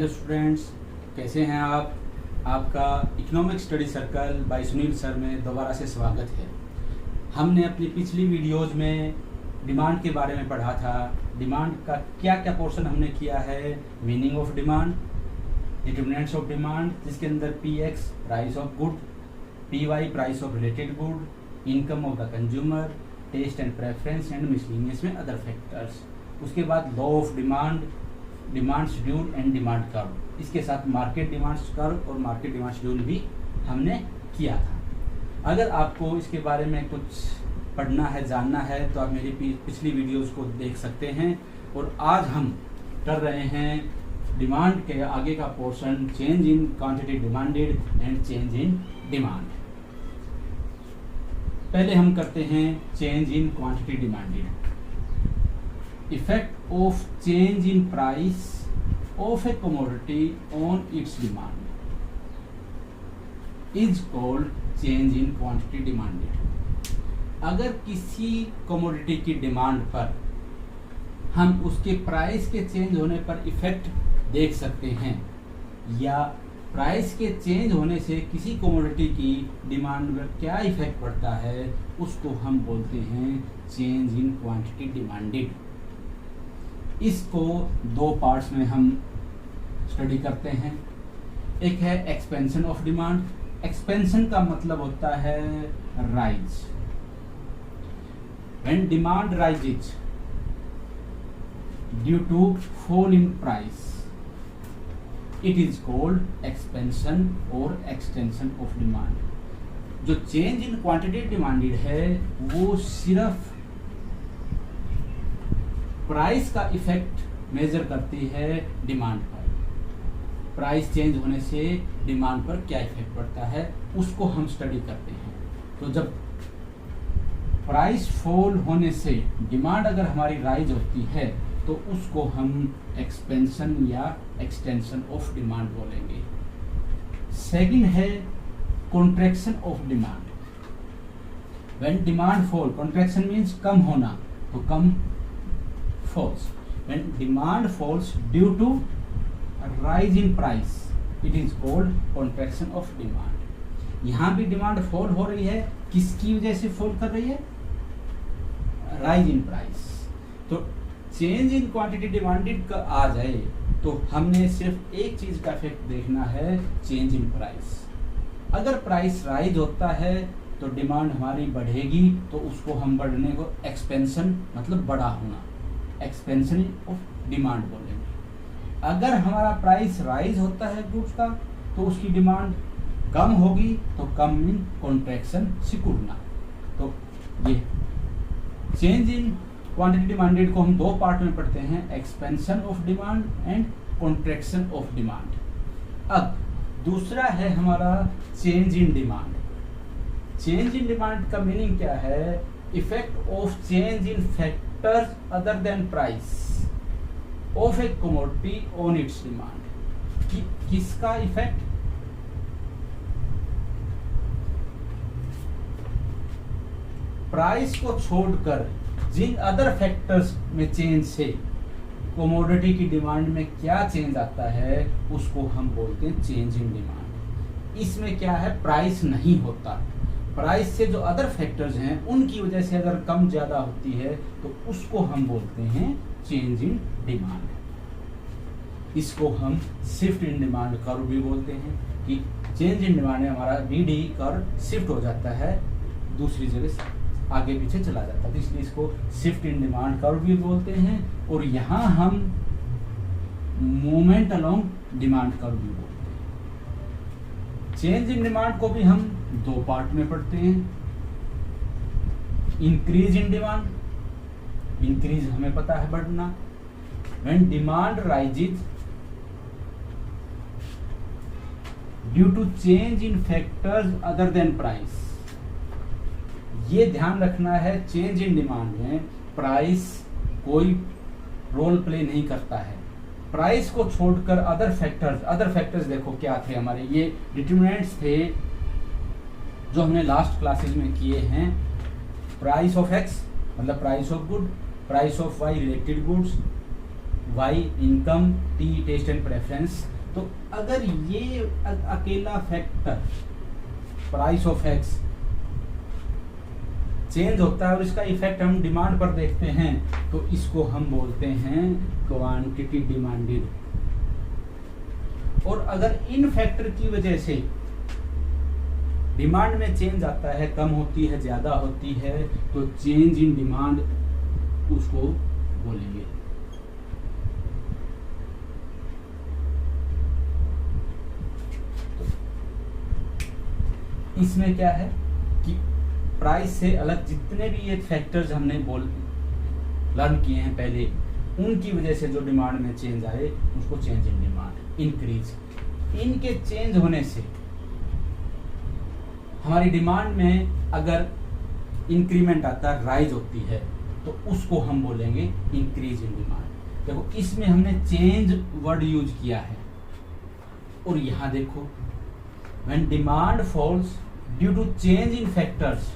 Hello students, कैसे हैं आप? आपका economic study circle by Sunil sir में दोबारा से स्वागत है। हमने अपनी पिछली वीडियोज़ में डिमांड के बारे में पढ़ा था। डिमांड का क्या क्या पोर्शन हमने किया है, meaning of demand, determinants of demand जिसके अंदर Px price of good, Py price of related good, income of the consumer, taste and preference and miscellaneous में अदर फैक्टर्स। उसके बाद law of demand, demand schedule and demand curve, इसके साथ market demand curve और market demand schedule भी हमने किया था। अगर आपको इसके बारे में कुछ पढ़ना है, जानना है, तो आप मेरी पिछली वीडियोस को देख सकते हैं। और आज हम कर रहे हैं डिमांड के आगे का portion, change in quantity demanded and change in demand. पहले हम करते हैं change in quantity demanded. Effect of change in price of a commodity on its demand is called change in quantity demanded। अगर किसी commodity की demand पर हम उसके प्राइस के चेंज होने पर इफेक्ट देख सकते हैं, या प्राइस के चेंज होने से किसी कमोडिटी की डिमांड पर क्या इफेक्ट पड़ता है, उसको हम बोलते हैं चेंज इन क्वांटिटी डिमांडेड। इसको दो पार्ट्स में हम स्टडी करते हैं। एक है एक्सपेंशन ऑफ डिमांड। एक्सपेंशन का मतलब होता है rise. When demand rises due to fall in price, it is called expansion और एक्सटेंशन ऑफ डिमांड। जो चेंज इन क्वांटिटी डिमांडेड है वो सिर्फ प्राइस का इफेक्ट मेजर करती है डिमांड पर। प्राइस चेंज होने से डिमांड पर क्या इफेक्ट पड़ता है उसको हम स्टडी करते हैं। तो जब प्राइस फॉल होने से डिमांड अगर हमारी राइज होती है तो उसको हम एक्सपेंशन या एक्सटेंशन ऑफ डिमांड बोलेंगे। सेकंड है contraction of demand. When demand fall, contraction means कम होना, तो कम falls. When demand falls due to a rise in price, it is called contraction of demand। यहाँ भी डिमांड फॉल हो रही है, किसकी वजह से फॉल कर रही है? Rise in price. तो चेंज इन क्वांटिटी डिमांडेड का आ जाए तो हमने सिर्फ एक चीज का इफेक्ट देखना है, चेंज इन प्राइस। अगर प्राइस राइज होता है तो डिमांड हमारी बढ़ेगी, तो उसको हम बढ़ने को एक्सपेंशन मतलब बड़ा होना, एक्सपेंशन ऑफ डिमांड बोलेंगे। अगर हमारा प्राइस राइज होता है गुड्स का तो उसकी डिमांड कम होगी, तो कम इन कॉन्ट्रैक्शन, सिकुड़ना। तो ये चेंज इन क्वांटिटी डिमांडेड को हम दो पार्ट में पढ़ते हैं, expansion of demand and contraction of demand. अब दूसरा है हमारा change in demand. Change in demand का मीनिंग क्या है? Effect of change in factors other than price of a commodity on its demand। किसका इफेक्ट? प्राइस को छोड़कर जिन अदर फैक्टर्स में चेंज से कमोडिटी की डिमांड में क्या चेंज आता है उसको हम बोलते हैं चेंज इन डिमांड। इसमें क्या है? प्राइस नहीं होता, प्राइस से जो अदर फैक्टर्स हैं उनकी वजह से अगर कम ज्यादा होती है तो उसको हम बोलते हैं चेंज इन डिमांड। इसको हम शिफ्ट इन डिमांड कर्व भी बोलते हैं कि चेंज इन डिमांड में हमारा डी कर्व शिफ्ट हो जाता है, दूसरी जगह आगे पीछे चला जाता है, इसलिए इसको शिफ्ट इन डिमांड कर्व भी बोलते हैं। और यहाँ हम मूवमेंट अलोंग डिमांड कर्व भी बोलते हैं। चेंज इन डिमांड को भी हम दो पार्ट में पढ़ते हैं। इंक्रीज इन डिमांड, इंक्रीज हमें पता है बढ़ना। When demand rises due to change in factors other than price. ये ध्यान रखना है, चेंज इन डिमांड में प्राइस कोई रोल प्ले नहीं करता है। प्राइस को छोड़कर अदर फैक्टर्स देखो क्या थे हमारे, ये डिटरमिनेंट्स थे जो हमने लास्ट क्लासेस में किए हैं। प्राइस ऑफ एक्स मतलब price of good, price of Y related goods, Y income, T taste and preference. तो अगर ये अकेला factor price of X change होता है और इसका इफेक्ट हम डिमांड पर देखते हैं तो इसको हम बोलते हैं क्वांटिटी डिमांडेड। और अगर इन फैक्टर की वजह से डिमांड में चेंज आता है, कम होती है, ज्यादा होती है, तो चेंज इन डिमांड उसको बोलेंगे। इसमें क्या है कि प्राइस से अलग जितने भी ये फैक्टर्स हमने लर्न किए हैं पहले, उनकी वजह से जो डिमांड में चेंज आए उसको चेंज इन डिमांड, इंक्रीज। इनके चेंज होने से हमारी डिमांड में अगर इंक्रीमेंट आता है, राइज होती है, तो उसको हम बोलेंगे इंक्रीज इन डिमांड। देखो इसमें हमने चेंज वर्ड यूज किया है। और यहां देखो when demand falls due to change in factors,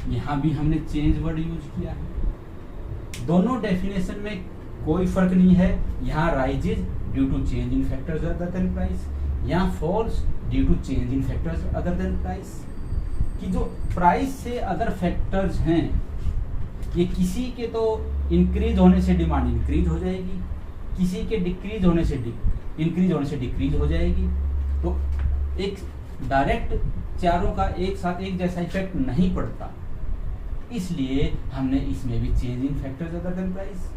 यहां भी हमने चेंज वर्ड यूज किया है। दोनों डेफिनेशन में कोई फर्क नहीं है। यहां rises due to change in factors other than price, यहां falls due to change in factors other than price. कि जो प्राइस से अदर फैक्टर्स हैं, ये किसी के तो इंक्रीज होने से डिमांड इंक्रीज हो जाएगी, किसी के डिक्रीज होने से इंक्रीज होने से डिक्रीज हो जाएगी। तो एक डायरेक्ट चारों का एक साथ एक जैसा इफेक्ट नहीं पड़ता, इसलिए हमने इसमें भी change in factors other than price,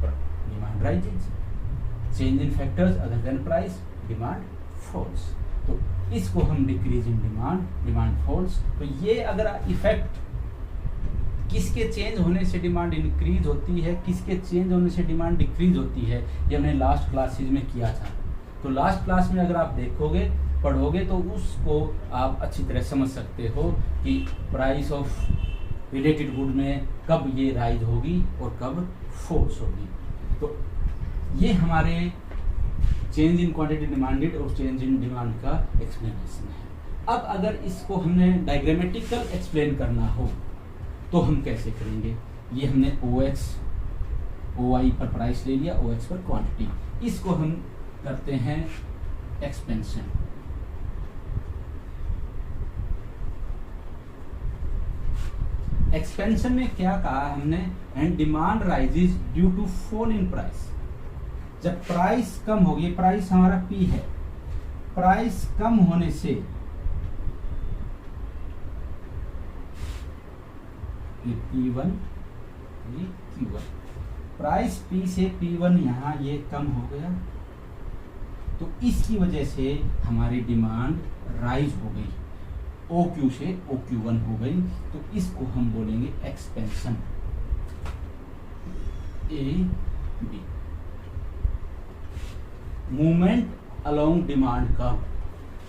demand rises, change in factors other than price, demand falls. तो इसको हम decrease in demand, demand falls. तो ये अगर इफेक्ट किसके चेंज होने से डिमांड इंक्रीज होती है, किसके चेंज होने से डिमांड डिक्रीज होती है, ये हमने लास्ट क्लासेज में किया था। तो लास्ट क्लास में अगर आप देखोगे, पढ़ोगे, तो उसको आप अच्छी तरह समझ सकते हो कि प्राइस ऑफ रिलेटेड गुड में कब ये राइज होगी और कब फॉल्स होगी। तो ये हमारे चेंज इन क्वांटिटी डिमांडेड और चेंज इन डिमांड का एक्सप्लेनेशन है। अब अगर इसको हमने डायग्रामेटिकल एक्सप्लेन करना हो तो हम कैसे करेंगे? ये हमने OX OI पर प्राइस ले लिया, OX पर क्वांटिटी, इसको हम करते हैं एक्सपेंशन। एक्सपेंशन में क्या कहा हमने? And demand rises due to fall in price. जब प्राइस कम होगी, प्राइस हमारा P है, प्राइस कम होने से P1 ये Q1, प्राइस P से P1 यहाँ ये कम हो गया, तो इसकी वजह से हमारी डिमांड राइज हो गई, OQ से OQ1 हो गई। तो इसको हम बोलेंगे expansion, AB। Movement along demand curve.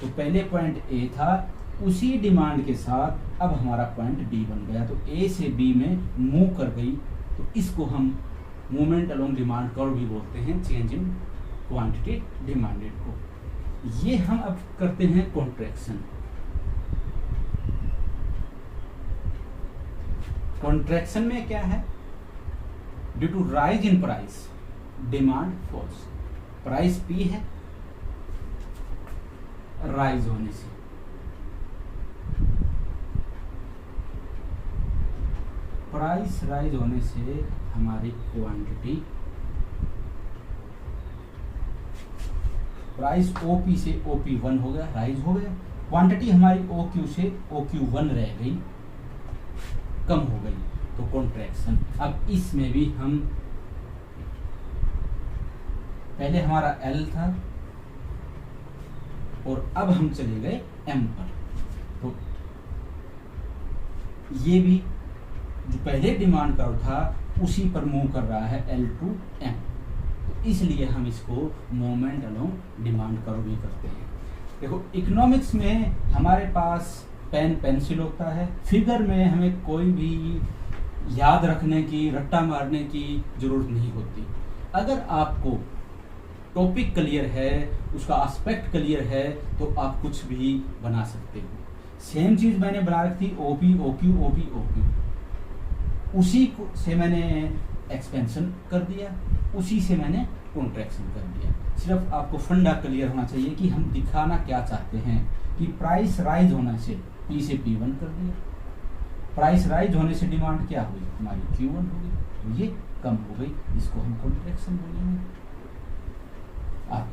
तो पहले पॉइंट A था, उसी डिमांड के साथ अब हमारा पॉइंट D बन गया, तो A से B में मूव कर गई, तो इसको हम मूवमेंट अलोंग डिमांड कर्व भी बोलते हैं, चेंज इन क्वांटिटी डिमांडेड को। ये हम अब करते हैं कॉन्ट्रैक्शन। कॉन्ट्रैक्शन में क्या है? Due to rise in price demand falls. Price P है, राइज होने से प्राइस राइज होने से हमारी क्वांटिटी, प्राइस OP से OP1 हो गया, राइज हो गया, क्वांटिटी हमारी OQ से OQ1 रह गई, कम हो गई, तो कॉन्ट्रैक्शन। अब इसमें भी हम, पहले हमारा L था और अब हम चले गए M पर, तो ये भी जो पहले डिमांड कर्व था उसी पर मूव कर रहा है, L to M। तो इसलिए हम इसको मोमेंट अलोंग डिमांड कर्व भी करते हैं। देखो इकोनॉमिक्स में हमारे पास पेन पेंसिल होता है, फिगर में हमें कोई भी याद रखने की, रट्टा मारने की जरूरत नहीं होती। अगर आपको टॉपिक क्लियर है, उसका एस्पेक्ट क्लियर है, तो आप कुछ भी बना सकते हो। सेम चीज मैंने बना रखी थी, OP OQ OP OQ, उसी को से मैंने एक्सपेंशन कर दिया, उसी से मैंने कॉन्ट्रैक्शन कर दिया। सिर्फ आपको फंडा क्लियर होना चाहिए कि हम दिखाना क्या चाहते हैं कि प्राइस राइज होने से P से P1 कर दिया, प्राइस राइज होने से डिमांड क्या हुई हमारी Q1 हो गई, तो ये कम हो गई, इसको हम कॉन्ट्रैक्शन बोलेंगे। अब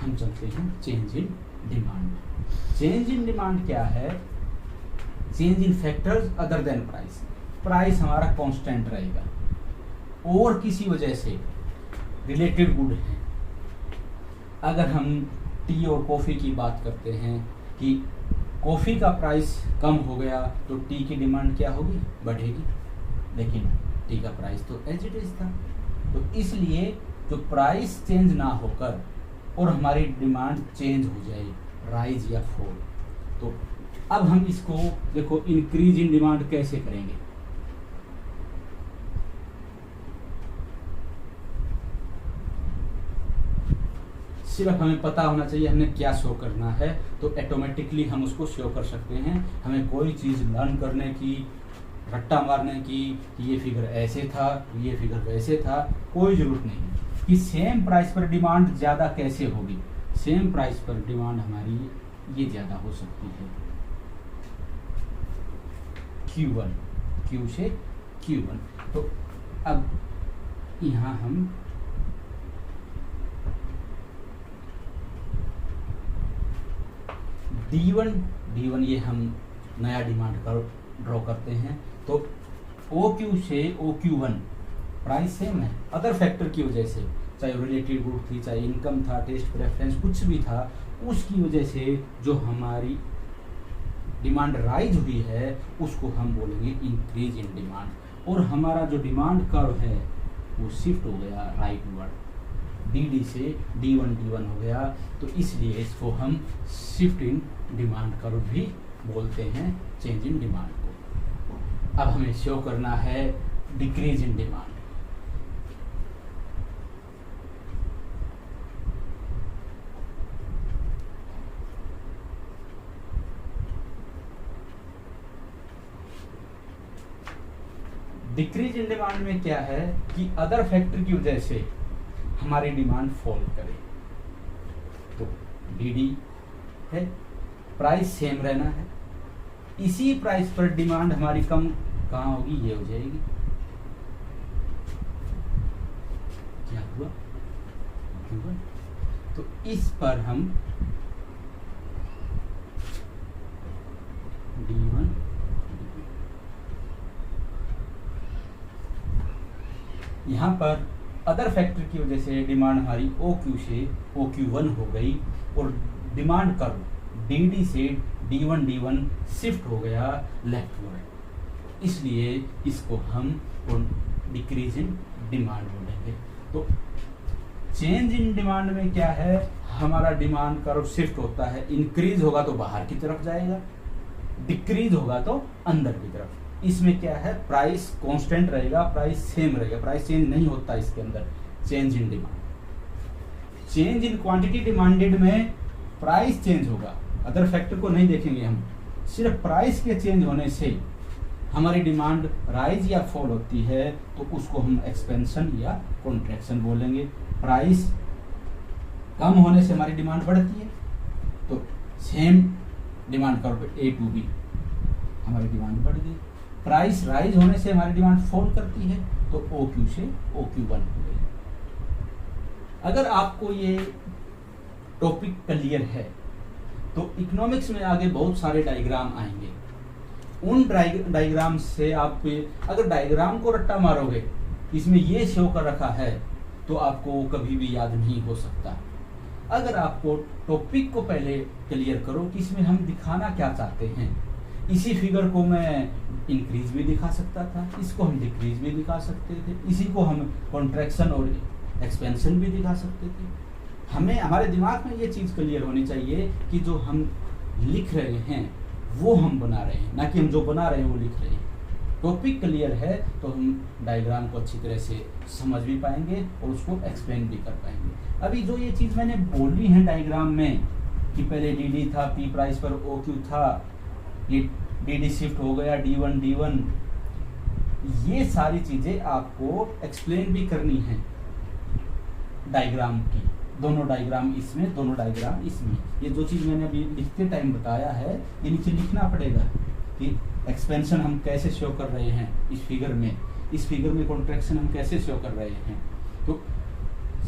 हम चलते हैं change in demand. Change in demand क्या है? Change in factors other than price. Price हमारा कांस्टेंट रहेगा और किसी वजह से रिलेटेड गुड है। अगर हम टी और कॉफ़ी की बात करते हैं कि कॉफ़ी का प्राइस कम हो गया तो टी की डिमांड क्या होगी, बढ़ेगी, लेकिन टी का प्राइस तो एज इट इज था। तो इसलिए जो प्राइस चेंज ना होकर और हमारी डिमांड चेंज हो जाए, राइज या फॉल, तो अब हम इसको देखो इंक्रीज इन डिमांड कैसे करेंगे। सिर्फ हमें पता होना चाहिए हमने क्या शो करना है, तो ऑटोमेटिकली हम उसको शो कर सकते हैं। हमें कोई चीज़ लर्न करने की, रट्टा मारने की कि ये फिगर ऐसे था, ये फिगर वैसे था, कोई ज़रूरत नहीं है। कि सेम प्राइस पर डिमांड ज़्यादा कैसे होगी, सेम प्राइस पर डिमांड हमारी ये ज़्यादा हो सकती है Q1, Q से Q1। तो अब यहाँ हम D1 ये हम नया डिमांड कर ड्रॉ करते हैं। तो OQ से OQ1 प्राइस सेम है, अदर फैक्टर की वजह से, चाहे रिलेटेड गुड थी, चाहे इनकम था, टेस्ट प्रेफरेंस कुछ भी था, उसकी वजह से जो हमारी डिमांड राइज हुई है उसको हम बोलेंगे इंक्रीज इन डिमांड। और हमारा जो डिमांड कर्व है वो शिफ्ट हो गया राइटवर्ड, DD से D1 हो गया, तो इसलिए इसको हम शिफ्ट इन डिमांड कर्व भी बोलते हैं, चेंज इन डिमांड को। अब हमें शो करना है decrease in demand. Decrease in demand में क्या है कि अदर फैक्टर की वजह से हमारी डिमांड फॉल करे। तो DD है, प्राइस सेम रहना है, इसी प्राइस पर डिमांड हमारी कम कहाँ होगी, ये हो जाएगी, क्या हुआ Q1। तो इस पर हम D1 यहाँ पर अदर फैक्टर की वजह से डिमांड हमारी OQ से OQ1 हो गई और डिमांड कर्व DD से D1 शिफ्ट हो गया लेफ्टवर्ड, इसलिए इसको हम डिक्रीज इन डिमांड बोलेंगे। तो चेंज इन डिमांड में क्या है, हमारा डिमांड कर्व शिफ्ट होता है, इंक्रीज होगा तो बाहर की तरफ जाएगा, डिक्रीज होगा तो अंदर की तरफ। इसमें क्या है, प्राइस कांस्टेंट रहेगा, प्राइस सेम रहेगा, प्राइस चेंज नहीं होता इसके अंदर। Change in demand, change in quantity demanded में प्राइस चेंज होगा, अदर फैक्टर को नहीं देखेंगे हम, सिर्फ प्राइस के चेंज होने से हमारी डिमांड राइज या फॉल होती है, तो उसको हम एक्सपेंशन या कॉन्ट्रैक्शन बोलेंगे। प्राइस कम होने से हमारी डिमांड बढ़ती है, तो same demand curve A to B हमारी डिमांड बढ़ गई। प्राइस राइज होने से हमारी डिमांड फॉल करती है, तो OQ से OQ1 हो गई। अगर आपको ये टॉपिक क्लियर है तो इकोनॉमिक्स में आगे बहुत सारे डायग्राम आएंगे, उन डायग्राम से आप अगर डायग्राम को रट्टा मारोगे, इसमें ये शो कर रखा है, तो आपको कभी भी याद नहीं हो सकता। अगर आपको टॉपिक को पहले क्लियर करो कि इसमें हम दिखाना क्या चाहते हैं, इसी फिगर को मैं इंक्रीज भी दिखा सकता था, इसको हम डिक्रीज भी दिखा सकते थे, इसी को हम कॉन्ट्रैक्शन और एक्सपेंशन भी दिखा सकते थे। हमें हमारे दिमाग में ये चीज़ क्लियर होनी चाहिए कि जो हम लिख रहे हैं वो हम बना रहे हैं, ना कि हम जो बना रहे हैं वो लिख रहे हैं। टॉपिक क्लियर है तो हम डायग्राम को अच्छी तरह से समझ भी पाएंगे और उसको एक्सप्लेन भी कर पाएंगे। अभी जो ये चीज़ मैंने बोली है डायग्राम में कि पहले DD था, P प्राइस पर OQ था, ये DD शिफ्ट हो गया D1 ये सारी चीजें आपको एक्सप्लेन भी करनी है डायग्राम की, दोनों डायग्राम इसमें, दोनों डायग्राम इसमें। ये जो चीज मैंने अभी लिखते टाइम बताया है, ये नीचे लिखना पड़ेगा कि एक्सपेंशन हम कैसे शो कर रहे हैं इस फिगर में, इस फिगर में कॉन्ट्रैक्शन हम कैसे शो कर रहे हैं। तो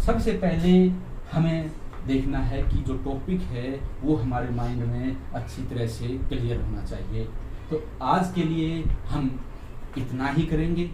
सबसे पहले हमें देखना है कि जो टॉपिक है वो हमारे माइंड में अच्छी तरह से क्लियर होना चाहिए। तो आज के लिए हम इतना ही करेंगे।